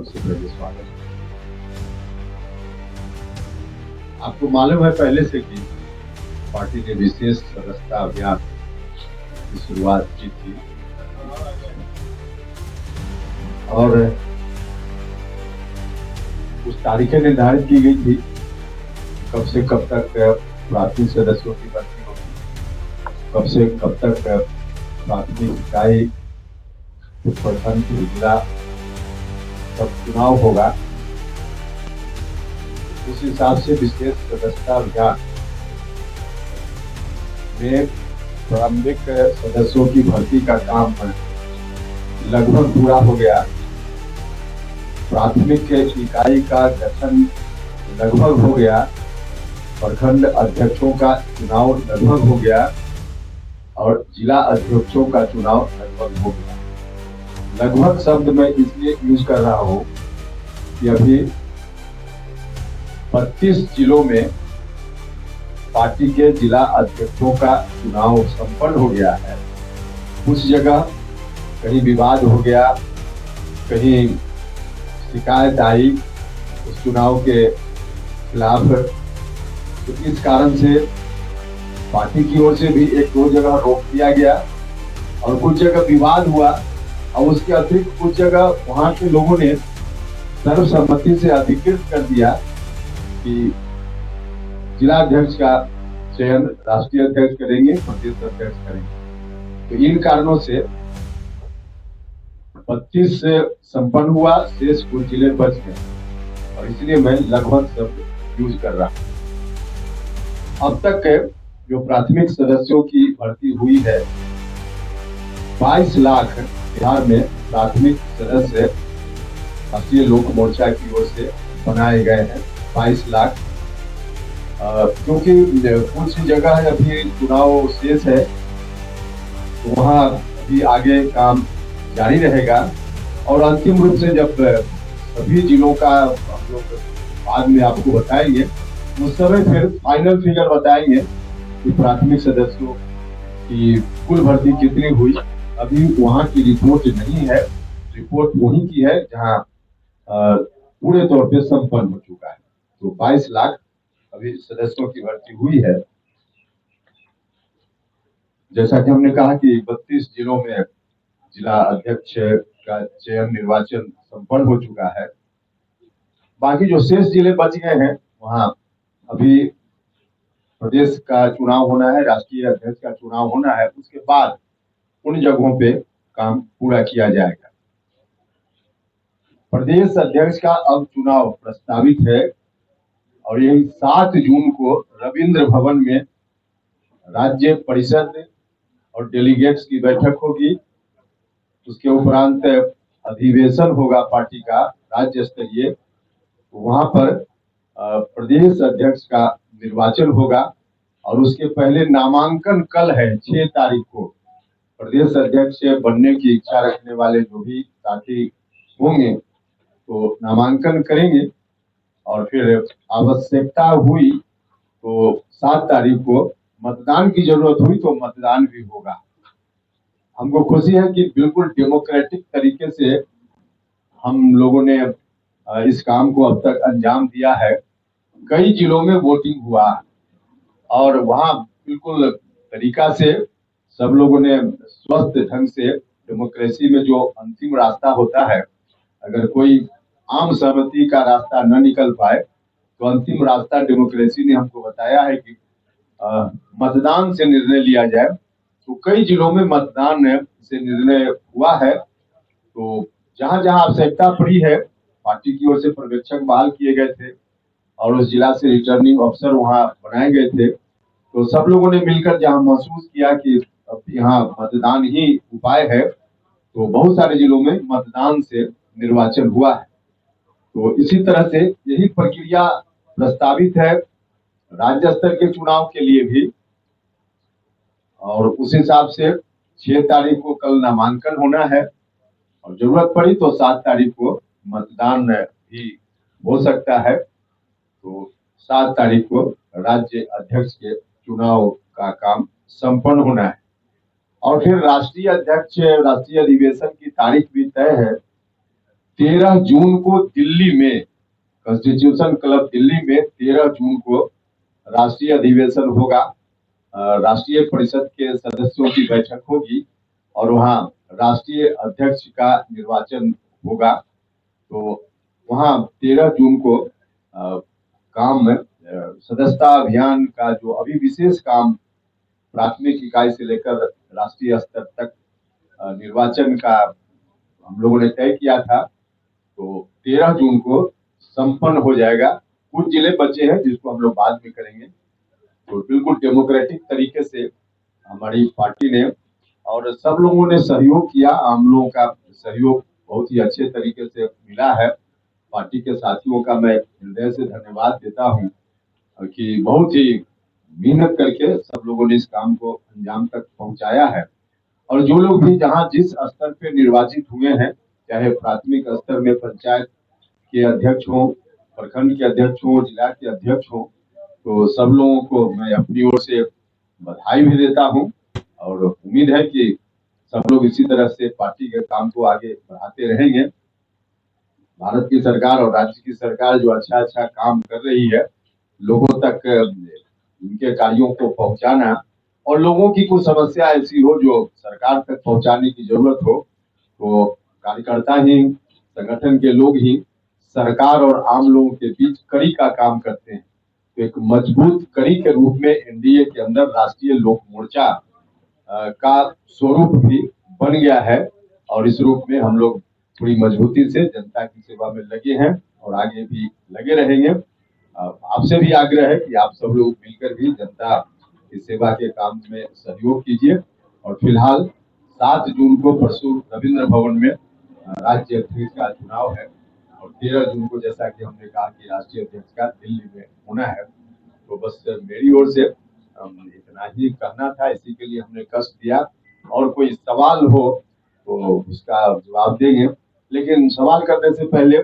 सबसे पहले स्वागत है। आपको मालूम है पहले से कि पार्टी ने विशेष सदस्यता अभियान की शुरुआत की थी और उस तारीखें निर्धारित की गई थी कब से कब तक प्राथमिक सदस्यों की भर्ती होगी, कब से कब तक प्राथमिक इकाई, प्रखंड, जिला सब चुनाव होगा। उस हिसाब से विशेष सदस्यता अभियान में प्रारंभिक सदस्यों की भर्ती का काम लगभग पूरा हो गया। प्राथमिक इकाई का गठन लगभग हो गया, प्रखंड अध्यक्षों का चुनाव लगभग हो गया और जिला अध्यक्षों का चुनाव लगभग हो गया। लगभग शब्द मैं इसलिए यूज कर रहा हूं कि अभी 32 जिलों में पार्टी के जिला अध्यक्षों का चुनाव संपन्न हो गया है। कुछ जगह कहीं विवाद हो गया, कहीं शिकायत आई उस चुनाव के खिलाफ, तो इस कारण से पार्टी की ओर से भी एक दो जगह रोक दिया गया और कुछ जगह विवाद हुआ और उसके अतिरिक्त कुछ जगह वहां के लोगों ने सर्वसम्मति से अधिकृत कर दिया कि जिला अध्यक्ष का चयन राष्ट्रीय अध्यक्ष करेंगे, प्रदेश अध्यक्ष करेंगे। तो इन कारणों से 32 से संपन्न हुआ, शेष कुछ जिले बच गए और इसलिए मैं लगभग शब्द यूज कर रहा हूं। अब तक जो प्राथमिक सदस्यों की भर्ती हुई है, 22 लाख बिहार में प्राथमिक सदस्य राष्ट्रीय लोक मोर्चा की ओर से बनाए गए हैं। 22 लाख, क्योंकि कुछ जगह है अभी चुनाव शेष है तो वहां अभी आगे काम जारी रहेगा और अंतिम रूप से जब सभी जिलों का हम लोग बाद में आपको बताएंगे, उस समय फिर फाइनल फिगर बताएंगे कि प्राथमिक सदस्यों की कुल भर्ती कितनी हुई। अभी वहां की रिपोर्ट नहीं है, रिपोर्ट वही की है जहां पूरे तौर पे संपन्न हो चुका है। तो 22 लाख अभी सदस्यों की भर्ती हुई है। जैसा कि हमने कहा कि 32 जिलों में जिला अध्यक्ष का चयन निर्वाचन संपन्न हो चुका है। बाकी जो शेष जिले बच गए हैं वहां अभी प्रदेश का चुनाव होना है, राष्ट्रीय अध्यक्ष का चुनाव होना है, उसके बाद उन जगहों पे काम पूरा किया जाएगा। प्रदेश अध्यक्ष का अब चुनाव प्रस्तावित है और यही 7 जून को रविंद्र भवन में राज्य परिषद और डेलीगेट्स की बैठक होगी। उसके उपरांत अधिवेशन होगा पार्टी का राज्य स्तरीय, वहां पर प्रदेश अध्यक्ष का निर्वाचन होगा और उसके पहले नामांकन कल है 6 तारीख को। प्रदेश अध्यक्ष बनने की इच्छा रखने वाले जो भी साथी होंगे तो नामांकन करेंगे और फिर आवश्यकता हुई तो 7 तारीख को मतदान की जरूरत हुई तो मतदान भी होगा। हमको खुशी है कि बिल्कुल डेमोक्रेटिक तरीके से हम लोगों ने इस काम को अब तक अंजाम दिया है। कई जिलों में वोटिंग हुआ और वहां बिल्कुल तरीका से सब लोगों ने स्वस्थ ढंग से, डेमोक्रेसी में जो अंतिम रास्ता होता है, अगर कोई आम सहमति का रास्ता न निकल पाए तो अंतिम रास्ता डेमोक्रेसी ने हमको बताया है कि मतदान से निर्णय लिया जाए। तो कई जिलों में मतदान से निर्णय हुआ है। तो जहां जहां आवश्यकता पड़ी है पार्टी की ओर से पर्यवेक्षक बहाल किए गए थे और उस जिला से रिटर्निंग अफसर वहां बनाए गए थे। तो सब लोगों ने मिलकर जहां महसूस किया कि अब यहाँ मतदान ही उपाय है, तो बहुत सारे जिलों में मतदान से निर्वाचन हुआ है। तो इसी तरह से यही प्रक्रिया प्रस्तावित है राज्य स्तर के चुनाव के लिए भी और उस हिसाब से 6 तारीख को कल नामांकन होना है और जरूरत पड़ी तो 7 तारीख को मतदान भी हो सकता है। तो 7 तारीख को राज्य अध्यक्ष के चुनाव का काम संपन्न होना है और फिर राष्ट्रीय अध्यक्ष, राष्ट्रीय अधिवेशन की तारीख भी तय है। 13 जून को दिल्ली में, कॉन्स्टिट्यूशन क्लब दिल्ली में 13 जून को राष्ट्रीय अधिवेशन होगा। राष्ट्रीय परिषद के सदस्यों की बैठक होगी और वहाँ राष्ट्रीय अध्यक्ष का निर्वाचन होगा। तो वहाँ 13 जून को काम सदस्यता अभियान का जो अभी विशेष काम प्राथमिक इकाई से लेकर राष्ट्रीय स्तर तक निर्वाचन का हम लोगों ने तय किया था, तो 13 जून को संपन्न हो जाएगा। कुछ जिले बचे हैं जिसको हम लोग बाद में करेंगे। तो बिल्कुल डेमोक्रेटिक तरीके से हमारी पार्टी ने और सब लोगों ने सहयोग किया। आम लोगों का सहयोग बहुत ही अच्छे तरीके से मिला है। पार्टी के साथियों का मैं हृदय से धन्यवाद देता हूं कि बहुत ही मेहनत करके सब लोगों ने इस काम को अंजाम तक पहुंचाया है। और जो लोग भी जहां जिस स्तर पे निर्वाचित हुए हैं, चाहे प्राथमिक स्तर में पंचायत के अध्यक्ष हों, प्रखंड के अध्यक्ष हों, जिला के अध्यक्ष हों, तो सब लोगों को मैं अपनी ओर से बधाई भी देता हूं और उम्मीद है कि सब लोग इसी तरह से पार्टी के काम को आगे बढ़ाते रहेंगे। भारत की सरकार और राज्य की सरकार जो अच्छा अच्छा काम कर रही है, लोगों तक उनके कार्यों को पहुंचाना और लोगों की कोई समस्या ऐसी हो जो सरकार तक पहुंचाने की जरूरत हो, तो कार्यकर्ता ही, संगठन के लोग ही सरकार और आम लोगों के बीच कड़ी का काम करते हैं। तो एक मजबूत कड़ी के रूप में एनडीए के अंदर राष्ट्रीय लोक मोर्चा का स्वरूप भी बन गया है और इस रूप में हम लोग पूरी मजबूती से जनता की सेवा में लगे हैं और आगे भी लगे रहेंगे। आपसे भी आग्रह है कि आप सब लोग मिलकर भी जनता की सेवा के काम में सहयोग कीजिए। और फिलहाल 7 जून को परसों रविंद्र भवन में राज्य अध्यक्ष का चुनाव है और 13 जून को जैसा कि हमने कहा कि राष्ट्रीय अध्यक्ष का दिल्ली में होना है। तो बस मेरी ओर से इतना ही कहना था, इसी के लिए हमने कष्ट दिया। और कोई सवाल हो तो उसका जवाब देंगे, लेकिन सवाल करने से पहले